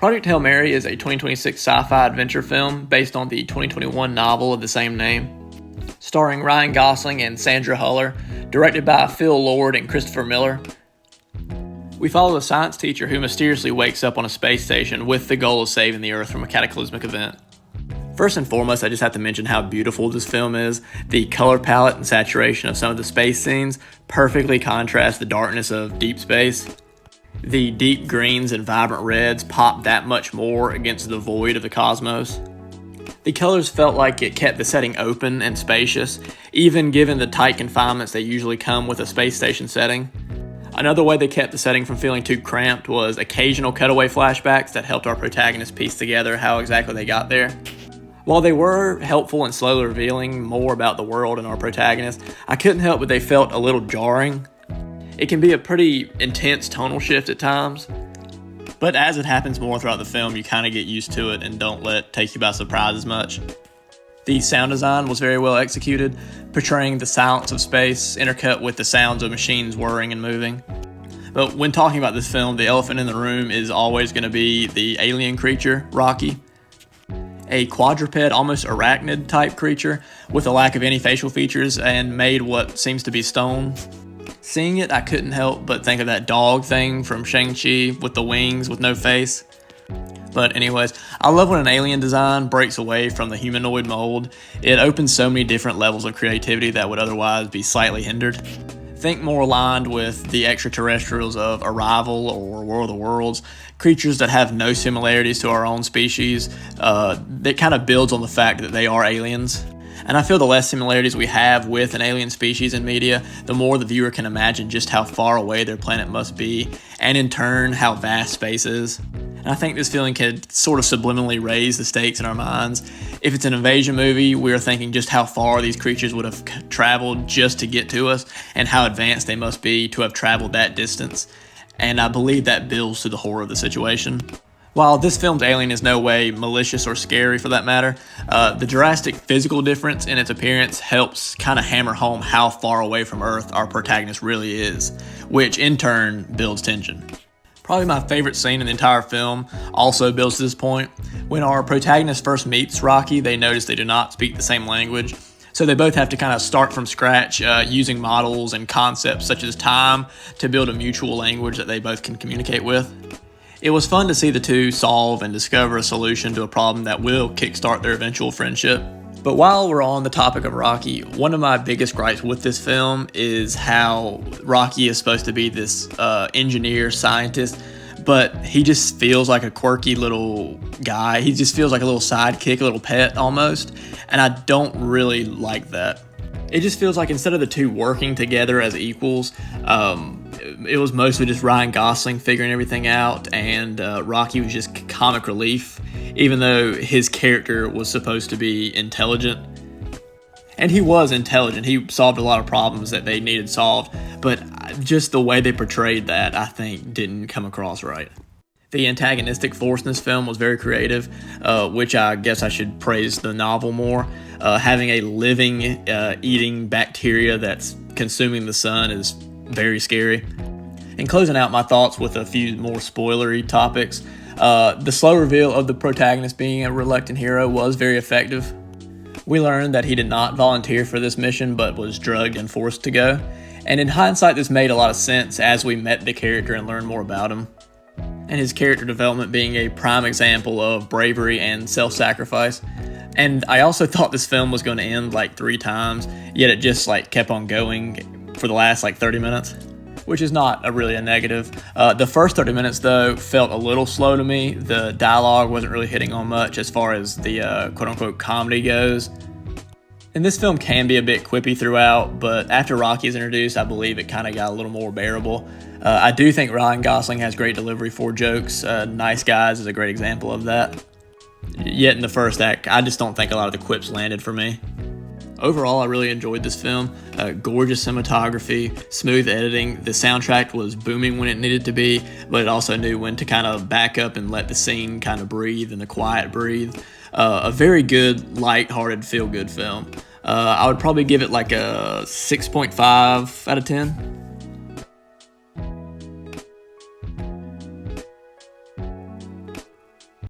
Project Hail Mary is a 2026 sci-fi adventure film based on the 2021 novel of the same name, starring Ryan Gosling and Sandra Huller, directed by Phil Lord and Christopher Miller. We follow a science teacher who mysteriously wakes up on a space station with the goal of saving the Earth from a cataclysmic event. First and foremost, I just have to mention how beautiful this film is. The color palette and saturation of some of the space scenes perfectly contrast the darkness of deep space. The deep greens and vibrant reds pop that much more against the void of the cosmos. The colors felt like it kept the setting open and spacious, even given the tight confinements that usually come with a space station setting. Another way they kept the setting from feeling too cramped was occasional cutaway flashbacks that helped our protagonist piece together how exactly they got there. While they were helpful in slowly revealing more about the world and our protagonist, I couldn't help but they felt a little jarring. It can be a pretty intense tonal shift at times, but as it happens more throughout the film, you kind of get used to it and don't let it take you by surprise as much. The sound design was very well executed, portraying the silence of space intercut with the sounds of machines whirring and moving. But when talking about this film, the elephant in the room is always going to be the alien creature, Rocky. A quadruped, almost arachnid type creature with a lack of any facial features and made what seems to be stone. Seeing it, I couldn't help but think of that dog thing from Shang-Chi with the wings with no face. But anyways, I love when an alien design breaks away from the humanoid mold. It opens so many different levels of creativity that would otherwise be slightly hindered. Think more aligned with the extraterrestrials of Arrival or War of the Worlds, creatures that have no similarities to our own species. That kind of builds on the fact that they are aliens. And I feel the less similarities we have with an alien species in media, the more the viewer can imagine just how far away their planet must be, and in turn, how vast space is. And I think this feeling could sort of subliminally raise the stakes in our minds. If it's an invasion movie, we're thinking just how far these creatures would have traveled just to get to us, and how advanced they must be to have traveled that distance. And I believe that builds to the horror of the situation. While this film's alien is no way malicious or scary for that matter, the drastic physical difference in its appearance helps kind of hammer home how far away from Earth our protagonist really is, which in turn builds tension. Probably my favorite scene in the entire film also builds to this point. When our protagonist first meets Rocky, they notice they do not speak the same language, so they both have to kind of start from scratch using models and concepts such as time to build a mutual language that they both can communicate with. It was fun to see the two solve and discover a solution to a problem that will kickstart their eventual friendship. But while we're on the topic of Rocky, one of my biggest gripes with this film is how Rocky is supposed to be this engineer, scientist, but he just feels like a quirky little guy. He just feels like a little sidekick, a little pet almost, and I don't really like that. It just feels like instead of the two working together as equals, it was mostly just Ryan Gosling figuring everything out, and Rocky was just comic relief, even though his character was supposed to be intelligent. And he was intelligent. He solved a lot of problems that they needed solved, but just the way they portrayed that, I think, didn't come across right. The antagonistic force in this film was very creative, which I guess I should praise the novel more. Having a living, eating bacteria that's consuming the sun is very scary. And closing out my thoughts with a few more spoilery topics, the slow reveal of the protagonist being a reluctant hero was very effective. We learned that he did not volunteer for this mission but was drugged and forced to go. And in hindsight, this made a lot of sense as we met the character and learned more about him. And his character development being a prime example of bravery and self-sacrifice. And I also thought this film was going to end like 3 times, yet it just kept on going for the last 30 minutes, which is not really a negative. The first 30 minutes though felt a little slow to me. The dialogue wasn't really hitting on much as far as the quote-unquote comedy goes. And this film can be a bit quippy throughout, but after Rocky is introduced, I believe it kind of got a little more bearable. I do think Ryan Gosling has great delivery for jokes. Nice Guys is a great example of that. Yet in the first act, I just don't think a lot of the quips landed for me. Overall, I really enjoyed this film. Gorgeous cinematography, smooth editing. The soundtrack was booming when it needed to be, but it also knew when to kind of back up and let the scene kind of breathe and the quiet breathe. A very good, light-hearted, feel-good film. I would probably give it a 6.5 out of 10.